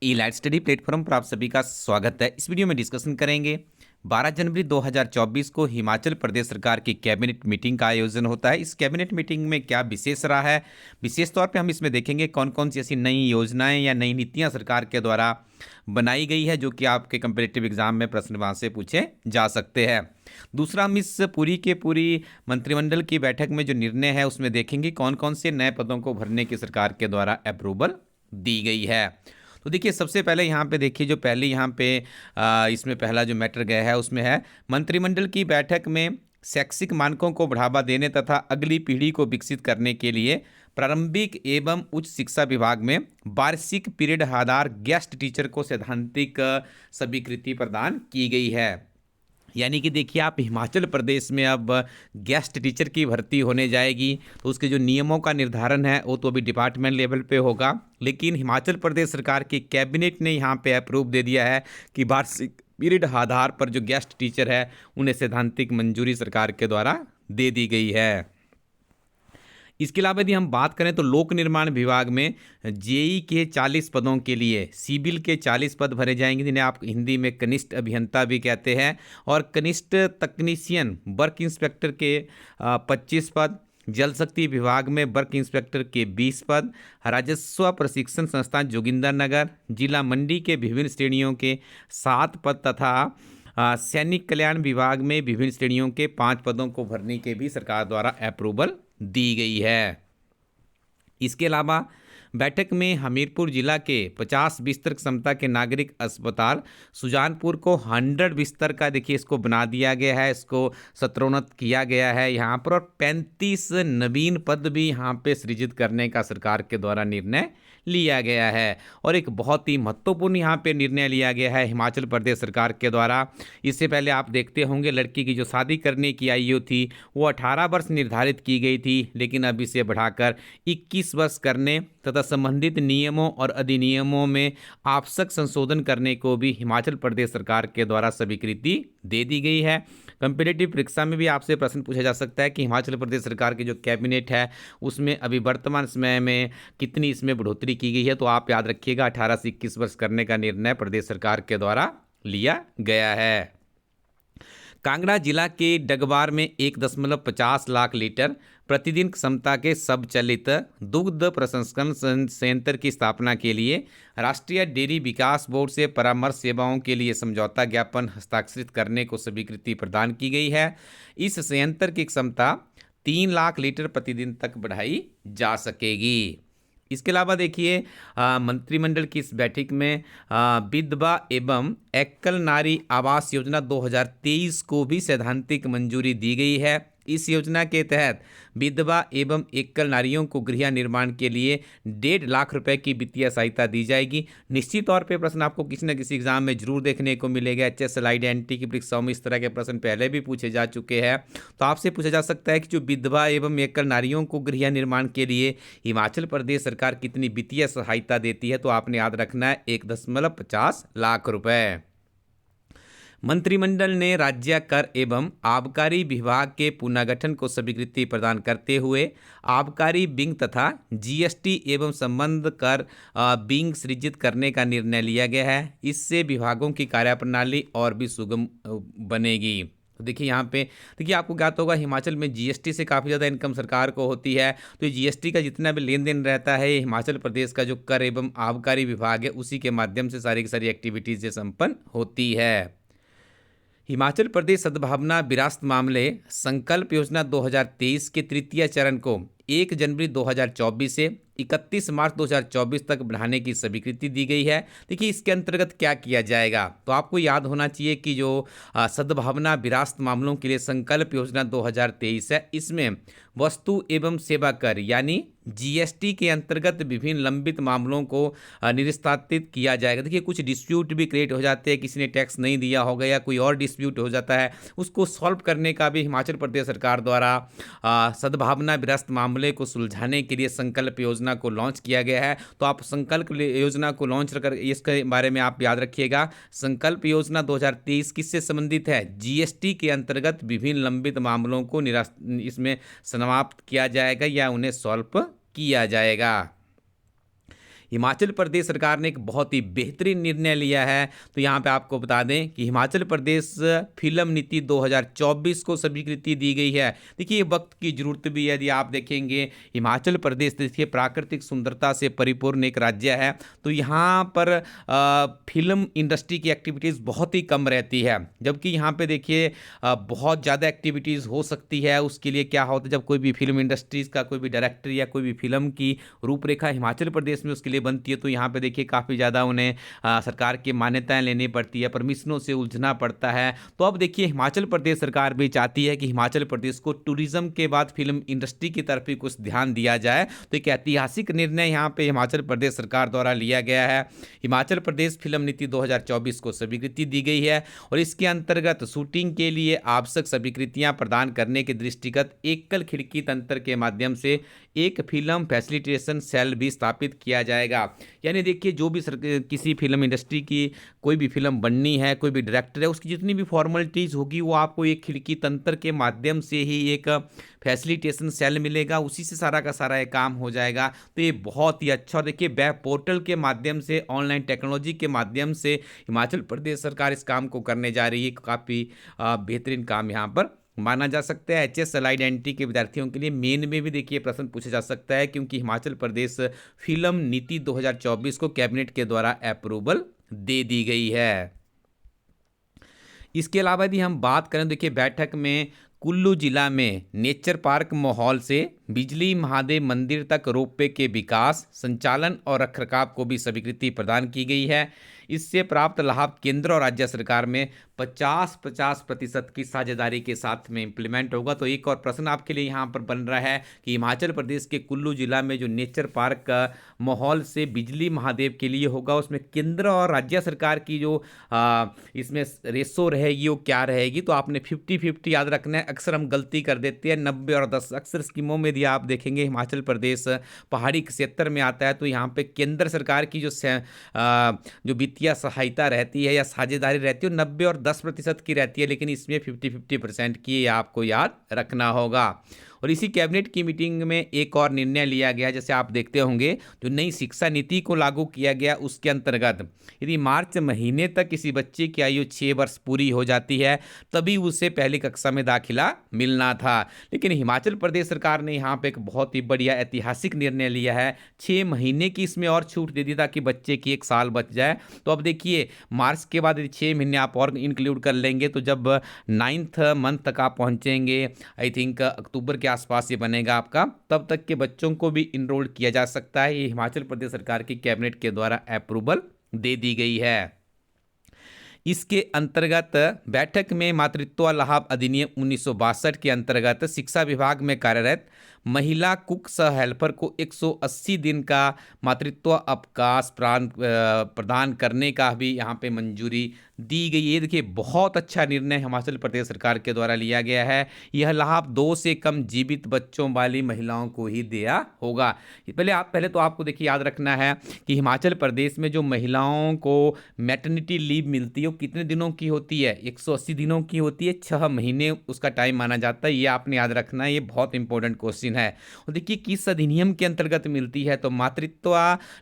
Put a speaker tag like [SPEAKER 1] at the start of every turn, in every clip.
[SPEAKER 1] ई light study platform पर आप सभी का स्वागत है। इस वीडियो में डिस्कशन करेंगे 12 जनवरी 2024 को हिमाचल प्रदेश सरकार की कैबिनेट मीटिंग का आयोजन होता है। इस कैबिनेट मीटिंग में क्या विशेष रहा है, विशेष तौर पे हम इसमें देखेंगे कौन कौन सी ऐसी नई योजनाएं या नई नीतियां सरकार के द्वारा बनाई गई है जो कि आपके कंपीटिटिव एग्जाम में प्रश्न वहां से पूछे जा सकते हैं। दूसरा, हम इस पूरी के पूरी मंत्रिमंडल की बैठक में जो निर्णय है उसमें देखेंगे कौन कौन से नए पदों को भरने की सरकार के द्वारा अप्रूवल दी गई है। तो देखिए, सबसे पहले यहाँ पे देखिए, जो पहले यहाँ पे इसमें पहला जो मैटर गया है उसमें है मंत्रिमंडल की बैठक में शैक्षिक मानकों को बढ़ावा देने तथा अगली पीढ़ी को विकसित करने के लिए प्रारंभिक एवं उच्च शिक्षा विभाग में वार्षिक पीरियड आधार गेस्ट टीचर को सैद्धांतिक स्वीकृति प्रदान की गई है। यानी कि देखिए, आप हिमाचल प्रदेश में अब गेस्ट टीचर की भर्ती होने जाएगी, तो उसके जो नियमों का निर्धारण है वो तो अभी डिपार्टमेंट लेवल पे होगा, लेकिन हिमाचल प्रदेश सरकार की कैबिनेट ने यहाँ पे अप्रूव दे दिया है कि वार्षिक पीरियड आधार पर जो गेस्ट टीचर है उन्हें सैद्धांतिक मंजूरी सरकार के द्वारा दे दी गई है। इसके अलावा यदि हम बात करें तो लोक निर्माण विभाग में जेई के 40 पदों के लिए सिविल के 40 पद भरे जाएंगे, जिन्हें आप हिंदी में कनिष्ठ अभियंता भी कहते हैं, और कनिष्ठ तकनीशियन वर्क इंस्पेक्टर के 25 पद, जल शक्ति विभाग में वर्क इंस्पेक्टर के 20 पद, राजस्व प्रशिक्षण संस्थान जोगिंदरनगर जिला मंडी के विभिन्न श्रेणियों के 7 पद तथा सैनिक कल्याण विभाग में विभिन्न श्रेणियों के 5 पदों को भरने के भी सरकार द्वारा अप्रूवल दी गई है। इसके अलावा बैठक में हमीरपुर जिला के 50 बिस्तर क्षमता के नागरिक अस्पताल सुजानपुर को 100 बिस्तर का देखिए इसको बना दिया गया है, इसको स्तरोन्नत किया गया है यहाँ पर, और 35 नवीन पद भी यहाँ पे सृजित करने का सरकार के द्वारा निर्णय लिया गया है। और एक बहुत ही महत्वपूर्ण यहाँ पे निर्णय लिया गया है हिमाचल प्रदेश सरकार के द्वारा। इससे पहले आप देखते होंगे लड़की की जो शादी करने की आयु थी वो 18 वर्ष निर्धारित की गई थी, लेकिन अब इसे बढ़ाकर 21 वर्ष करने तथा संबंधित नियमों और अधिनियमों में आवश्यक संशोधन करने को भी हिमाचल प्रदेश सरकार के द्वारा स्वीकृति दे दी गई है। कंपिटेटिव परीक्षा में भी आपसे प्रश्न पूछा जा सकता है कि हिमाचल प्रदेश सरकार की जो कैबिनेट है उसमें अभी वर्तमान समय में कितनी इसमें बढ़ोतरी की गई है, तो आप याद रखिएगा 18 से 21 वर्ष करने का निर्णय प्रदेश सरकार के द्वारा लिया गया है। कांगड़ा जिला के डगवार में 1.50 लाख लीटर प्रतिदिन क्षमता के स्वचालित दुग्ध प्रसंस्करण संयंत्र की स्थापना के लिए राष्ट्रीय डेयरी विकास बोर्ड से परामर्श सेवाओं के लिए समझौता ज्ञापन हस्ताक्षरित करने को स्वीकृति प्रदान की गई है। इस संयंत्र की क्षमता 3 लाख लीटर प्रतिदिन तक बढ़ाई जा सकेगी। इसके अलावा देखिए, मंत्रिमंडल की इस बैठक में विधवा एवं एकल नारी आवास योजना 2023 को भी सैद्धांतिक मंजूरी दी गई है। इस योजना के तहत विधवा एवं एकल नारियों को गृह निर्माण के लिए 1.5 लाख रुपए की वित्तीय सहायता दी जाएगी। निश्चित तौर पे प्रश्न आपको किसी न किसी एग्जाम में जरूर देखने को मिलेगा। HSLI NT की परीक्षाओं में इस तरह के प्रश्न पहले भी पूछे जा चुके हैं। तो आपसे पूछा जा सकता है कि जो विधवा एवं एकल नारियों को गृह निर्माण के लिए हिमाचल प्रदेश सरकार कितनी वित्तीय सहायता देती है, तो आपने याद रखना है 1.50 लाख रुपए। मंत्रिमंडल ने राज्य कर एवं आबकारी विभाग के पुनर्गठन को स्वीकृति प्रदान करते हुए आबकारी विंग तथा GST एवं संबंध कर विंग सृजित करने का निर्णय लिया गया है। इससे विभागों की कार्यप्रणाली और भी सुगम बनेगी। तो देखिए, यहाँ पे देखिए आपको ज्ञात होगा हिमाचल में GST से काफ़ी ज़्यादा इनकम सरकार को होती है। तो ये GST का जितना भी लेन देन रहता है हिमाचल प्रदेश का जो कर एवं आबकारी विभाग है उसी के माध्यम से सारी की सारी एक्टिविटीज़ ये संपन्न होती है। हिमाचल प्रदेश सद्भावना विरासत मामले संकल्प योजना 2023 के तृतीय चरण को 1 जनवरी 2024 से 31 मार्च 2024 तक बढ़ाने की स्वीकृति दी गई है। देखिए, इसके अंतर्गत क्या किया जाएगा, तो आपको याद होना चाहिए कि जो सद्भावना विरासत मामलों के लिए संकल्प योजना 2023 है, इसमें वस्तु एवं सेवा कर यानी GST के अंतर्गत विभिन्न लंबित मामलों को निस्तारित किया जाएगा। देखिए, कुछ डिस्प्यूट भी क्रिएट हो जाते हैं, किसी ने टैक्स नहीं दिया होगा या कोई और डिस्प्यूट हो जाता है, उसको सॉल्व करने का भी हिमाचल प्रदेश सरकार द्वारा सद्भावना विरासत मामले को सुलझाने के लिए संकल्प योजना को लॉन्च किया गया है। तो आप संकल्प योजना को लॉन्च कर इसके बारे में आप याद रखिएगा। संकल्प योजना 2023 किससे संबंधित है? GST के अंतर्गत विभिन्न लंबित मामलों को इसमें समाप्त किया जाएगा या उन्हें सॉल्व किया जाएगा। हिमाचल प्रदेश सरकार ने एक बहुत ही बेहतरीन निर्णय लिया है। तो यहाँ पे आपको बता दें कि हिमाचल प्रदेश फिल्म नीति 2024 को स्वीकृति दी गई है। देखिए, वक्त की जरूरत भी है। यदि आप देखेंगे हिमाचल प्रदेश देखिए प्राकृतिक सुंदरता से परिपूर्ण एक राज्य है, तो यहाँ पर फिल्म इंडस्ट्री की एक्टिविटीज़ बहुत ही कम रहती है, जबकि यहाँ पे देखिए बहुत ज़्यादा एक्टिविटीज़ हो सकती है। उसके लिए क्या होता है, जब कोई भी फिल्म इंडस्ट्रीज़ का कोई भी डायरेक्टर या कोई भी फिल्म की रूपरेखा हिमाचल प्रदेश में उसके लिए बनती है, तो यहाँ पे देखिए काफ़ी ज़्यादा उन्हें सरकार की मान्यताएं लेनी पड़ती है, परमिशनों से उलझना पड़ता है। तो अब देखिए हिमाचल प्रदेश सरकार भी चाहती है कि हिमाचल प्रदेश को टूरिज्म के बाद फिल्म इंडस्ट्री की तरफ भी कुछ ध्यान दिया जाए। तो एक ऐतिहासिक निर्णय यहाँ पे हिमाचल प्रदेश सरकार द्वारा लिया गया है। हिमाचल प्रदेश फिल्म नीति 2024 को स्वीकृति दी गई है और इसके अंतर्गत शूटिंग के लिए आवश्यक स्वीकृतियां प्रदान करने के दृष्टिगत एकल खिड़की तंत्र के माध्यम से एक फिल्म फैसिलिटेशन सेल भी स्थापित किया जाएगा। यानी देखिए, जो भी किसी फिल्म इंडस्ट्री की कोई भी फिल्म बननी है, कोई भी डायरेक्टर है, उसकी जितनी भी फॉर्मेलिटीज़ होगी वो आपको एक खिड़की तंत्र के माध्यम से ही एक फैसिलिटेशन सेल मिलेगा, उसी से सारा का सारा ये काम हो जाएगा। तो ये बहुत ही अच्छा। देखिए, वेब पोर्टल के माध्यम से, ऑनलाइन टेक्नोलॉजी के माध्यम से हिमाचल प्रदेश सरकार इस काम को करने जा रही है। काफ़ी बेहतरीन काम यहाँ पर माना जा सकता है। एचएस अलाइड एंट्री के विद्यार्थियों के लिए मेन में भी देखिए प्रश्न पूछा जा सकता है, क्योंकि हिमाचल प्रदेश फिल्म नीति 2024 को कैबिनेट के द्वारा अप्रूवल दे दी गई है। इसके अलावा यदि हम बात करें, देखिए बैठक में कुल्लू जिला में नेचर पार्क माहौल से बिजली महादेव मंदिर तक रोपवे के विकास, संचालन और रखरखाव को भी स्वीकृति प्रदान की गई है। इससे प्राप्त लाभ केंद्र और राज्य सरकार में 50-50% की साझेदारी के साथ में इंप्लीमेंट होगा। तो एक और प्रश्न आपके लिए यहाँ पर बन रहा है कि हिमाचल प्रदेश के कुल्लू जिला में जो नेचर पार्क का माहौल से बिजली महादेव के लिए होगा, उसमें केंद्र और राज्य सरकार की जो इसमें रेशो रहेगी वो क्या रहेगी। तो आपने 50-50 याद रखना है। अक्सर हम गलती कर देते हैं 90 और 10। अक्सर स्कीमों में यदि आप देखेंगे हिमाचल प्रदेश पहाड़ी क्षेत्र में आता है, तो यहाँ पे केंद्र सरकार की जो वित्तीय सहायता रहती है या साझेदारी रहती है 90 और 10% की रहती है, लेकिन इसमें 50-50% की आपको याद रखना होगा। और इसी कैबिनेट की मीटिंग में एक और निर्णय लिया गया, जैसे आप देखते होंगे जो नई शिक्षा नीति को लागू किया गया, उसके अंतर्गत यदि मार्च महीने तक किसी बच्चे की आयु 6 वर्ष पूरी हो जाती है तभी उसे पहली कक्षा में दाखिला मिलना था। लेकिन हिमाचल प्रदेश सरकार ने यहाँ पे एक बहुत ही बढ़िया ऐतिहासिक निर्णय लिया है, 6 महीने की इसमें और छूट दे दी ताकि बच्चे की 1 साल बच जाए। तो अब देखिए, मार्च के बाद यदि 6 महीने आप और इंक्लूड कर लेंगे तो जब 9th मंथ तक आप पहुँचेंगे, आई थिंक अक्टूबर के आसपास ये बनेगा आपका, तब तक के बच्चों को भी इनरोल किया जा सकता है। ये हिमाचल प्रदेश सरकार की कैबिनेट के द्वारा अप्रूवल दे दी गई है। इसके अंतर्गत बैठक में मातृत्व लाभ अधिनियम 1962 के अंतर्गत शिक्षा विभाग में कार्यरत महिला कुक सह हेल्पर को 180 दिन का मातृत्व अवकाश प्रदान करने का भी यहाँ पे मंजूरी दी गई है। देखिए, बहुत अच्छा निर्णय हिमाचल प्रदेश सरकार के द्वारा लिया गया है। यह लाभ 2 से कम जीवित बच्चों वाली महिलाओं को ही दिया होगा। पहले तो आपको देखिए याद रखना है कि हिमाचल प्रदेश में जो महिलाओं को मैटरनिटी लीव मिलती है वो कितने दिनों की होती है, 180 दिनों की होती है। 6 महीने उसका टाइम माना जाता है। ये आपने याद रखना है, ये बहुत इंपॉर्टेंट क्वेश्चन है। और देखिए किस अधिनियम के अंतर्गत मिलती है, तो मातृत्व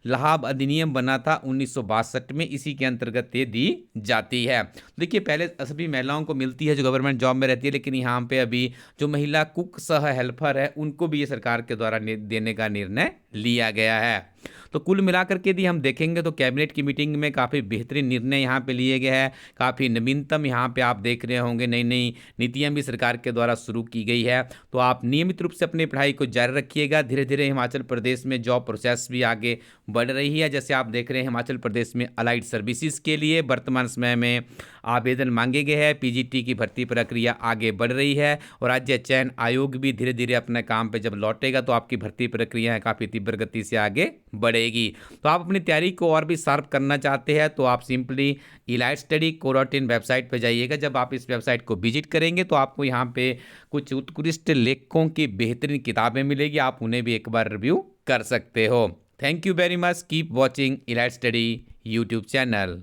[SPEAKER 1] लाभ अधिनियम बना था 1962 में, इसी के अंतर्गत ये दी जाती है। देखिए, पहले सभी महिलाओं को मिलती है जो गवर्नमेंट जॉब में रहती है, लेकिन यहाँ पे अभी जो महिला कुक सह हेल्पर है उनको भी ये सरकार के द्वारा देने का निर्णय लिया गया है। तो कुल मिलाकर के यदि हम देखेंगे तो कैबिनेट की मीटिंग में काफ़ी बेहतरीन निर्णय यहाँ पे लिए गए हैं। काफ़ी नवीनतम यहाँ पे आप देख रहे होंगे, नई नई नीतियाँ भी सरकार के द्वारा शुरू की गई है। तो आप नियमित रूप से अपनी पढ़ाई को जारी रखिएगा। धीरे धीरे हिमाचल प्रदेश में जॉब प्रोसेस भी आगे बढ़ रही है। जैसे आप देख रहे हैं हिमाचल प्रदेश में अलाइड सर्विसेज के लिए वर्तमान समय में आवेदन मांगे गए हैं। पीजीटी की भर्ती प्रक्रिया आगे बढ़ रही है और राज्य चयन आयोग भी धीरे धीरे अपने काम पे जब लौटेगा तो आपकी भर्ती प्रक्रिया काफ़ी तीव्र गति से आगे बढ़ेगी। तो आप अपनी तैयारी को और भी शार्प करना चाहते हैं तो आप simply elite study co.in website पर जाइएगा। जब आप इस वेबसाइट को विजिट करेंगे तो आपको यहाँ पे कुछ उत्कृष्ट लेखकों की बेहतरीन किताबें मिलेगी, आप उन्हें भी एक बार रिव्यू कर सकते हो। Thank you very much, keep watching elite study YouTube channel.